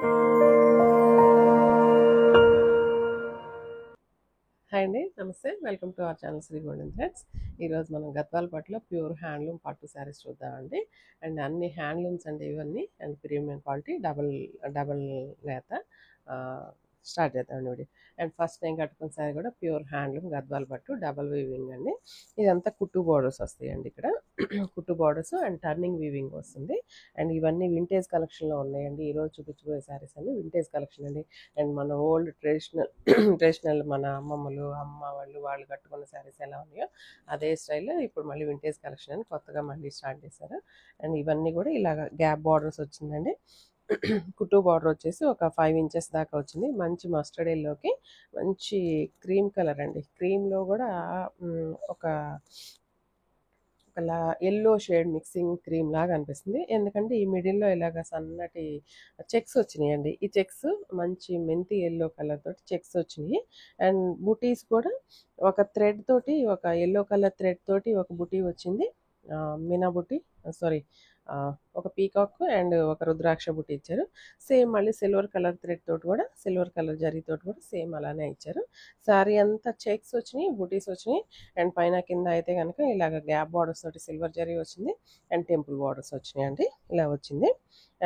Hi అండి, నమస్తే. Welcome to our channel Sri golden threads. ఈరోజు మనం గద్వాల పట్టులో ప్యూర్ హ్యాండ్లూమ్ పట్టు శారీస్ చూద్దామండి. అండ్ అన్ని హ్యాండ్లూమ్స్ అండి ఇవన్నీ, అండ్ ప్రీమియం క్వాలిటీ, డబల్ నేత. స్టార్ట్ చేద్దామండి వీడియో. అండ్ ఫస్ట్ నేను కట్టుకున్న శారీ కూడా ప్యూర్ హ్యాండ్లూమ్ గద్వాల పట్టు డబల్ వీవింగ్ అండి. ఇదంతా కుట్టు బోర్డర్స్ వస్తాయండి ఇక్కడ. కుట్టు బోర్డర్స్ అండ్ టర్నింగ్ వీవింగ్ వస్తుంది. అండ్ ఇవన్నీ వింటేజ్ కలెక్షన్లో ఉన్నాయండి. ఈరోజు చూపించబోయే శారీస్ అన్ని వింటేజ్ కలెక్షన్ అండి. అండ్ మన ఓల్డ్ ట్రెడిషనల్ మన అమ్మ వాళ్ళు కట్టుకున్న శారీస్ ఎలా ఉన్నాయో అదే స్టైల్లో ఇప్పుడు మళ్ళీ వింటేజ్ కలెక్షన్ అని కొత్తగా మళ్ళీ స్టార్ట్ చేశారు. అండ్ ఇవన్నీ కూడా ఇలాగ గ్యాప్ బార్డర్స్ వచ్చిందండి. కుట్టు బార్డర్ వచ్చేసి ఒక 5 ఇంచెస్ దాకా వచ్చింది. మంచి మస్టర్డ్ ఎల్లోకి మంచి క్రీమ్ కలర్ అండి. క్రీమ్లో కూడా ఒక ఎల్లో షేడ్ మిక్సింగ్ క్రీమ్ లాగా అనిపిస్తుంది. ఎందుకంటే ఈ మిడిల్లో ఇలాగ సన్నటి చెక్స్ వచ్చినాయండి. ఈ చెక్స్ మంచి మెంతి ఎల్లో కలర్ తోటి చెక్స్ వచ్చినాయి. అండ్ బుటీస్ కూడా ఒక థ్రెడ్ తోటి, ఒక ఎల్లో కలర్ థ్రెడ్ తోటి ఒక బుటీ వచ్చింది. మీనా బుటీ, సారీ, ఒక పీకాక్ అండ్ ఒక రుద్రాక్ష బుట్టి ఇచ్చారు. సేమ్ మళ్ళీ సిల్వర్ కలర్ థ్రెడ్ తోటి కూడా, సిల్వర్ కలర్ జరీ తోటి కూడా సేమ్ అలానే ఇచ్చారు. శారీ అంతా చెక్స్ వచ్చినాయి, బుటీస్ వచ్చినాయి. అండ్ పైన కింద అయితే కనుక ఇలాగ గ్యాప్ బార్డర్స్ తోటి సిల్వర్ జరీ వచ్చింది. అండ్ టెంపుల్ బార్డర్స్ వచ్చినాయి అండి. ఇలా వచ్చింది.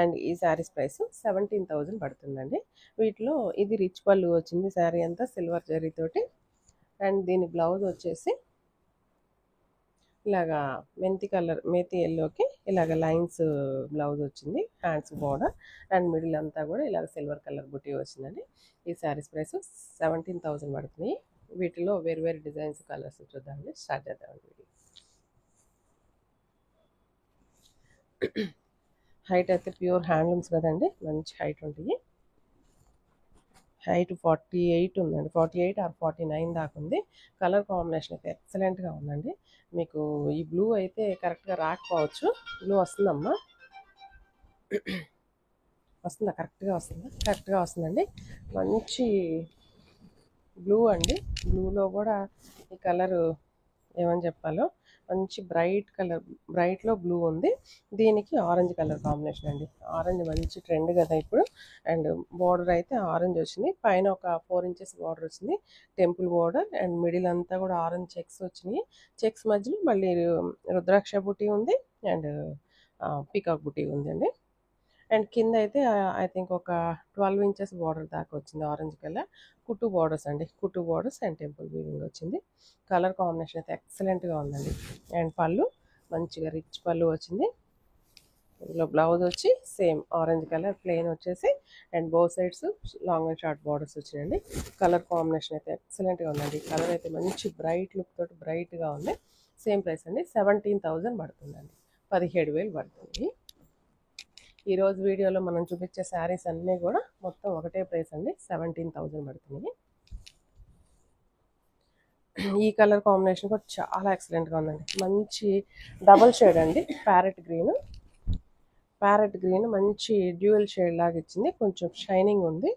అండ్ ఈ శారీస్ ప్రైస్ 17,000 పడుతుందండి. వీటిలో ఇది రిచ్ పళ్ళు వచ్చింది. శారీ అంతా సిల్వర్ జరీ తోటి. అండ్ దీని బ్లౌజ్ వచ్చేసి ఇలాగా మేతి ఎల్లోకి ఇలాగ లైన్స్ బ్లౌజ్ వచ్చింది. హ్యాండ్స్ బార్డర్ అండ్ మిడిల్ అంతా కూడా ఇలాగ సిల్వర్ కలర్ బుట్టి వచ్చిందండి. ఈ శారీస్ ప్రైస్ 17,000 పడుతుంది. వీటిలో వేరు డిజైన్స్, కలర్స్ చూద్దామండి. స్టార్ట్ చేద్దామండి వీడియో. హైట్ అయితే ప్యూర్ హ్యాండ్లూమ్స్ కదండి, మంచి హైట్ ఉంటుంది. హైట్ 48 ఉందండి. 48 ఆర్ 49 దాకా ఉంది. కలర్ కాంబినేషన్ అయితే ఎక్సలెంట్గా ఉందండి. మీకు ఈ బ్లూ అయితే కరెక్ట్గా రాకపోవచ్చు. బ్లూ వస్తుందమ్మా, వస్తుందా? కరెక్ట్గా వస్తుందండి. మంచి బ్లూ అండి. బ్లూలో కూడా ఈ కలరు ఏమని చెప్పాలో, మంచి బ్రైట్లో బ్లూ ఉంది. దీనికి ఆరెంజ్ కలర్ కాంబినేషన్ అండి. ఆరెంజ్ మంచి ట్రెండ్ కదా ఇప్పుడు. అండ్ బార్డర్ అయితే ఆరెంజ్ వచ్చింది. పైన ఒక 4 ఇంచెస్ బార్డర్ వచ్చింది, టెంపుల్ బార్డర్. అండ్ మిడిల్ అంతా కూడా ఆరెంజ్ చెక్స్ వచ్చినాయి. చెక్స్ మధ్యలో మళ్ళీ రుద్రాక్ష బుట్టి ఉంది అండ్ పీకాక్ బుట్టి ఉందండి. అండ్ కింద అయితే ఐ థింక్ ఒక 12 ఇంచెస్ బార్డర్ దాకా వచ్చింది, ఆరెంజ్ కలర్. కుట్టు బార్డర్స్ అండి, కుట్టు బార్డర్స్ అండ్ టెంపుల్ వీవింగ్ వచ్చింది. కలర్ కాంబినేషన్ అయితే ఎక్సలెంట్గా ఉందండి. అండ్ పళ్ళు మంచిగా రిచ్ పళ్ళు వచ్చింది. ఇందులో బ్లౌజ్ వచ్చి సేమ్ ఆరెంజ్ కలర్ ప్లెయిన్ వచ్చేసి, and both sides long and short borders వచ్చినాయండి. కలర్ కాంబినేషన్ అయితే ఎక్సలెంట్గా ఉందండి. కలర్ అయితే మంచి బ్రైట్ లుక్ తోటి బ్రైట్గా ఉంది. సేమ్ ప్రైస్ అండి, 17,000 పడుతుందండి. 17,000 పడుతుంది. ఈరోజు వీడియోలో మనం చూపించే శారీస్ అన్నీ కూడా మొత్తం ఒకటే ప్రైస్ అండి, 17,000 పడుతుంది. ఈ కలర్ కాంబినేషన్ కూడా చాలా ఎక్సలెంట్గా ఉందండి. మంచి డబల్ షేడ్ అండి, ప్యారెట్ గ్రీన్ మంచి డ్యూయల్ షేడ్ లాగా ఇచ్చింది. కొంచెం షైనింగ్ ఉంది.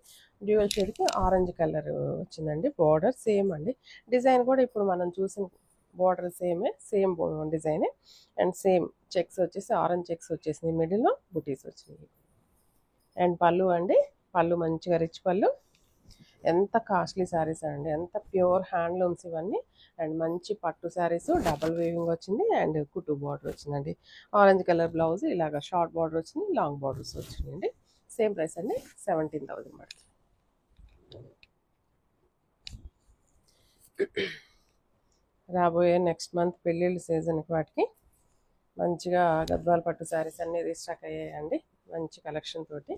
డ్యూయల్ షేడ్కి ఆరెంజ్ కలర్ వచ్చిందండి. బార్డర్ సేమ్ అండి. డిజైన్ కూడా ఇప్పుడు మనం చూసిన బార్డర్ సేమ్ డిజైనే. అండ్ సేమ్ చెక్స్ వచ్చేసి ఆరెంజ్ చెక్స్ వచ్చేసింది. మిడిల్లో బుటీస్ వచ్చినాయి. అండ్ పళ్ళు అండి, పళ్ళు మంచిగా రిచ్ పళ్ళు. ఎంత కాస్ట్లీ శారీస్ అండి, ఎంత ప్యూర్ హ్యాండ్లూమ్స్ ఇవన్నీ. అండ్ మంచి పట్టు శారీస్, డబల్ వీవింగ్ వచ్చింది అండ్ కుట్టు బార్డర్ వచ్చిందండి. ఆరెంజ్ కలర్ బ్లౌజ్, ఇలాగ షార్ట్ బార్డర్ వచ్చింది, లాంగ్ బార్డర్స్ వచ్చినాయండి. సేమ్ ప్రైస్ అండి, 17,000 పడుతుంది. రాబోయే నెక్స్ట్ మంత్ పెళ్ళిళ్ళ సీజన్కి వాటికి మంచిగా గద్వాల పట్టు శారీస్ అన్నీ రీస్టాక్ అయ్యాయండి, మంచి కలెక్షన్ తోటి.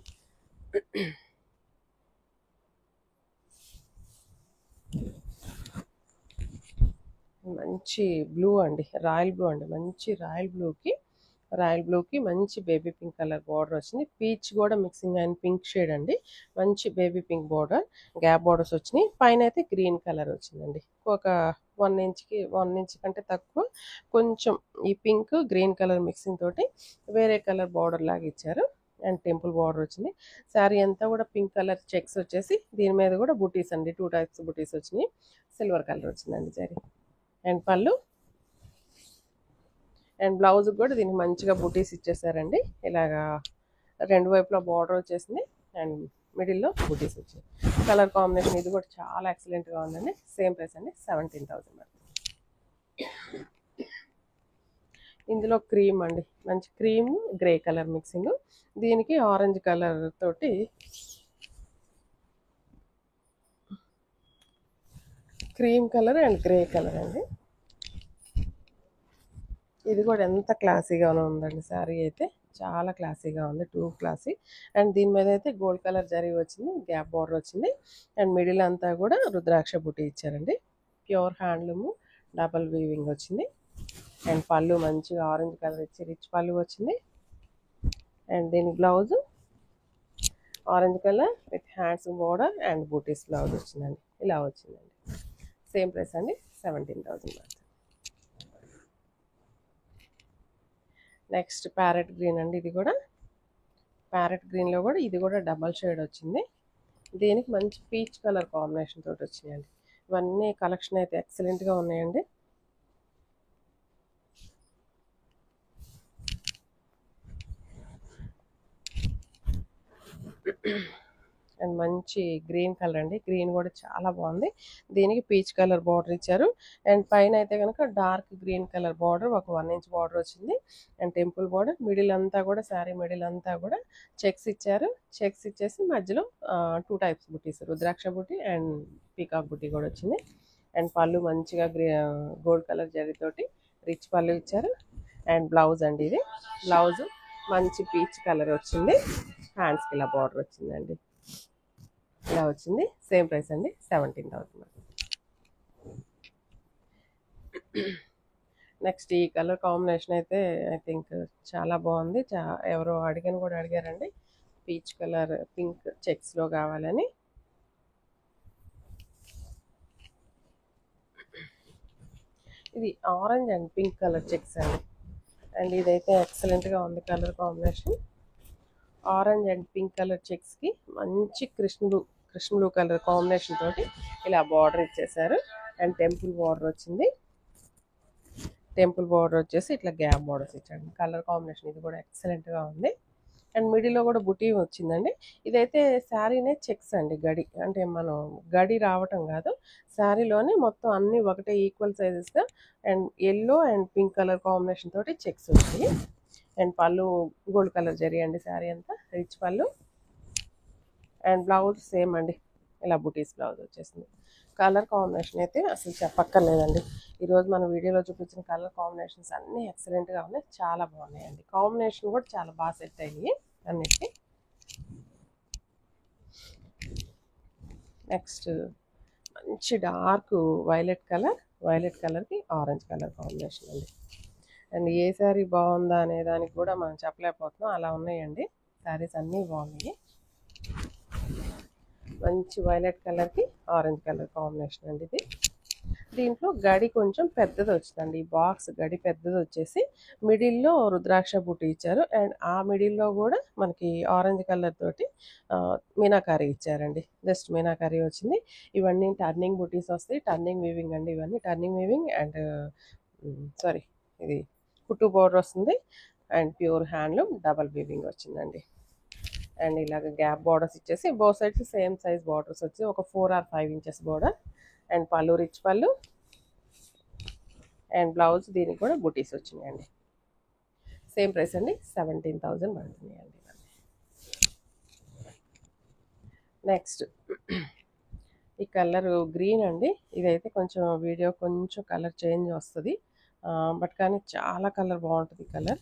మంచి బ్లూ అండి, రాయల్ బ్లూ అండి. మంచి రాయల్ బ్లూకి మంచి బేబీ పింక్ కలర్ బార్డర్ వచ్చింది. పీచ్ కూడా మిక్సింగ్ అయిన పింక్ షేడ్ అండి. మంచి baby pink border, gap borders వచ్చినాయి. పైన అయితే గ్రీన్ కలర్ వచ్చిందండి. ఒక 1 ఇంచ్ కంటే తక్కువ, కొంచెం ఈ పింక్ గ్రీన్ కలర్ మిక్సింగ్ తోటి వేరే కలర్ బార్డర్ లాగా ఇచ్చారు. అండ్ టెంపుల్ బార్డర్ వచ్చింది. శారీ అంతా కూడా పింక్ కలర్ చెక్స్ వచ్చేసి, దీని మీద కూడా బుటీస్ అండి, 2 టైప్స్ బుటీస్ వచ్చినాయి. సిల్వర్ కలర్ వచ్చిందండి శారీ. అండ్ పళ్ళు అండ్ బ్లౌజ్ కూడా దీనికి మంచిగా బుటీస్ ఇచ్చేసారండి. ఇలాగా రెండు వైపులా బార్డర్ వచ్చేసింది. అండ్ మిడిల్లో బూటీస్ వచ్చాయి. కలర్ కాంబినేషన్ ఇది కూడా చాలా ఎక్సలెంట్గా ఉందండి. సేమ్ ప్రైస్ అండి, 17,000. ఇందులో క్రీమ్ అండి, మంచి క్రీమ్ గ్రే కలర్ మిక్సింగ్. దీనికి ఆరెంజ్ కలర్ తోటి cream colour and grey colour అండి. ఇది కూడా ఎంత క్లాసీగానే ఉందండి. శారీ అయితే చాలా క్లాసీగా ఉంది, టూ క్లాసీ. అండ్ దీని మీద అయితే గోల్డ్ కలర్ జరీ వచ్చింది, గ్యాప్ బార్డర్ వచ్చింది. అండ్ మిడిల్ అంతా కూడా రుద్రాక్ష బుట్టి ఇచ్చారండి. ప్యూర్ హ్యాండ్లూము, డబల్ వీవింగ్ వచ్చింది. అండ్ పళ్ళు మంచిగా ఆరెంజ్ కలర్ ఇచ్చి రిచ్ పళ్ళు వచ్చింది. అండ్ దీని blouse orange colour with hands border and booties blouse వచ్చిందండి. ఇలా వచ్చిందండి. సేమ్ ప్రైస్ అండి, 17,000. నెక్స్ట్ ప్యారెట్ గ్రీన్ అండి. ఇది కూడా ప్యారెట్ గ్రీన్లో కూడా ఇది కూడా డబల్ షేడ్ వచ్చింది. దీనికి మంచి పీచ్ కలర్ కాంబినేషన్ తోటి వచ్చినాయండి. ఇవన్నీ కలెక్షన్ అయితే ఎక్సలెంట్గా ఉన్నాయండి. అండ్ మంచి గ్రీన్ కలర్ అండి. గ్రీన్ కూడా చాలా బాగుంది. దీనికి పీచ్ కలర్ బార్డర్ ఇచ్చారు. అండ్ పైన అయితే కనుక డార్క్ గ్రీన్ కలర్ బార్డర్, ఒక 1 ఇంచ్ బార్డర్ వచ్చింది. అండ్ టెంపుల్ బార్డర్, మిడిల్ అంతా కూడా శారీ మిడిల్ అంతా కూడా చెక్స్ ఇచ్చారు. చెక్స్ ఇచ్చేసి మధ్యలో 2 టైప్స్ బుట్టీస్, రుద్రాక్ష బుట్టి అండ్ పీకాక్ బుట్టి కూడా వచ్చింది. అండ్ పళ్ళు మంచిగా గోల్డ్ కలర్ జరీతోటి రిచ్ పళ్ళు ఇచ్చారు. అండ్ బ్లౌజ్ అండి, ఇది బ్లౌజ్ మంచి పీచ్ కలర్ వచ్చింది. హ్యాండ్స్కి ఇలా బార్డర్ వచ్చిందండి. ఇలా వచ్చింది. సేమ్ ప్రైస్ అండి, 17,000. నెక్స్ట్ ఈ కలర్ కాంబినేషన్ అయితే ఐ థింక్ చాలా బాగుంది. ఎవరో అడిగారండి, పీచ్ కలర్ పింక్ చెక్స్లో కావాలని. ఇది orange and pink colour checks అండి. అండ్ ఇదైతే ఎక్సలెంట్గా ఉంది colour combination. Orange and pink colour చెక్స్కి మంచి కృష్ణ బ్లూ కలర్ కాంబినేషన్ తోటి ఇలా బార్డర్ ఇచ్చేసారు. అండ్ టెంపుల్ బార్డర్ వచ్చింది. టెంపుల్ బార్డర్ వచ్చేసి ఇట్లా గ్యాప్ బార్డర్స్ ఇచ్చాడు. కలర్ కాంబినేషన్ ఇది కూడా ఎక్సలెంట్గా ఉంది. అండ్ మిడిల్లో కూడా బుటీ వచ్చిందండి. ఇదైతే శారీనే చెక్స్ అండి, గడి అంటే మనం గడి రావటం కాదు, శారీలోనే మొత్తం అన్నీ ఒకటే ఈక్వల్ సైజెస్గా. And yellow and pink colour combination తోటి చెక్స్ వచ్చాయి. అండ్ పళ్ళు గోల్డ్ కలర్ జరీ అండి, శారీ అంతా రిచ్ పళ్ళు. అండ్ బ్లౌజ్ సేమ్ అండి, ఇలా బుటీస్ బ్లౌజ్ వచ్చేసింది. కలర్ కాంబినేషన్ అయితే అసలు చెప్పక్కర్లేదండి. ఈరోజు మన వీడియోలో చూపించిన కలర్ కాంబినేషన్స్ అన్నీ ఎక్సలెంట్గా ఉన్నాయి, చాలా బాగున్నాయండి. కాంబినేషన్ కూడా చాలా బాగా సెట్ అయ్యాయి అన్నిటికీ. నెక్స్ట్ మంచి డార్క్ వైలెట్ కలర్కి ఆరెంజ్ కలర్ కాంబినేషన్ అండి. అండ్ ఏ శారీ బాగుందా అనే దానికి కూడా మనం చెప్పలేకపోతున్నాం, అలా ఉన్నాయండి శారీస్ అన్నీ బాగున్నాయి. మంచి వైలెట్ కలర్కి ఆరెంజ్ కలర్ కాంబినేషన్ అండి ఇది. దీంట్లో గడి కొంచెం పెద్దది వచ్చిందండి. ఈ బాక్స్ గడి పెద్దది వచ్చేసి మిడిల్లో రుద్రాక్ష బుట్టి ఇచ్చారు. అండ్ ఆ మిడిల్లో కూడా మనకి ఆరెంజ్ కలర్ తోటి మీనాకారీ ఇచ్చారండి. జస్ట్ మీనాకారీ వచ్చింది. ఇవన్నీ టర్నింగ్ బుటీస్ వస్తాయి, టర్నింగ్ వీవింగ్ అండి. ఇవన్నీ టర్నింగ్ వీవింగ్ అండ్ సారీ, ఇది కుట్టు బోర్డర్ వస్తుంది. And pure handloom double weaving వచ్చిందండి. అండ్ ఇలాగ గ్యాప్ బార్డర్స్ ఇచ్చేసి both sides same size borders వచ్చి ఒక 4 or 5 ఇంచెస్ బార్డర్. అండ్ పళ్ళు రిచ్ పళ్ళు. అండ్ బ్లౌజ్ దీనికి కూడా బుటీస్ వచ్చినాయండి. సేమ్ ప్రైస్ అండి, 17,000 పడుతున్నాయండి. నెక్స్ట్ ఈ కలర్ గ్రీన్ అండి. ఇదైతే కొంచెం వీడియో కొంచెం కలర్ చేంజ్ వస్తుంది, బట్ కానీ చాలా కలర్ బాగుంటుంది. కలర్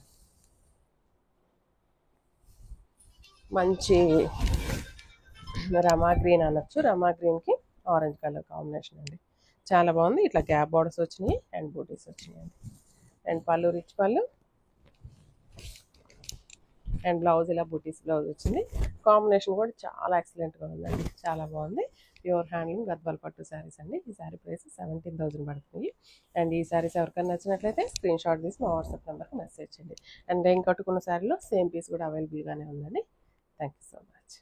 మంచి రమా గ్రీన్ అనొచ్చు. రమా గ్రీన్కి ఆరెంజ్ కలర్ కాంబినేషన్ అండి, చాలా బాగుంది. ఇట్లా గ్యాప్ బార్డర్స్ వచ్చినాయి అండ్ బూటీస్ వచ్చినాయండి. అండ్ పళ్ళు రిచ్ పళ్ళు. అండ్ బ్లౌజ్ ఇలా బూటీస్ బ్లౌజ్ వచ్చింది. కాంబినేషన్ కూడా చాలా ఎక్సలెంట్గా ఉందండి, చాలా బాగుంది. ప్యూర్ హ్యాండ్లూమ్ గద్వాల్ పట్టు శారీస్ అండి. ఈ శారీ ప్రైస్ 17,000 పడుతుంది. అండ్ ఈ శారీస్ ఎవరికైనా నచ్చినట్లయితే స్క్రీన్ షాట్ తీసి మా వాట్సాప్ నెంబర్కి మెసేజ్ చేయండి. అండ్ నేను కట్టుకున్న శారీలో సేమ్ పీస్ కూడా అవైలబుల్గానే ఉందండి. Thank you so much.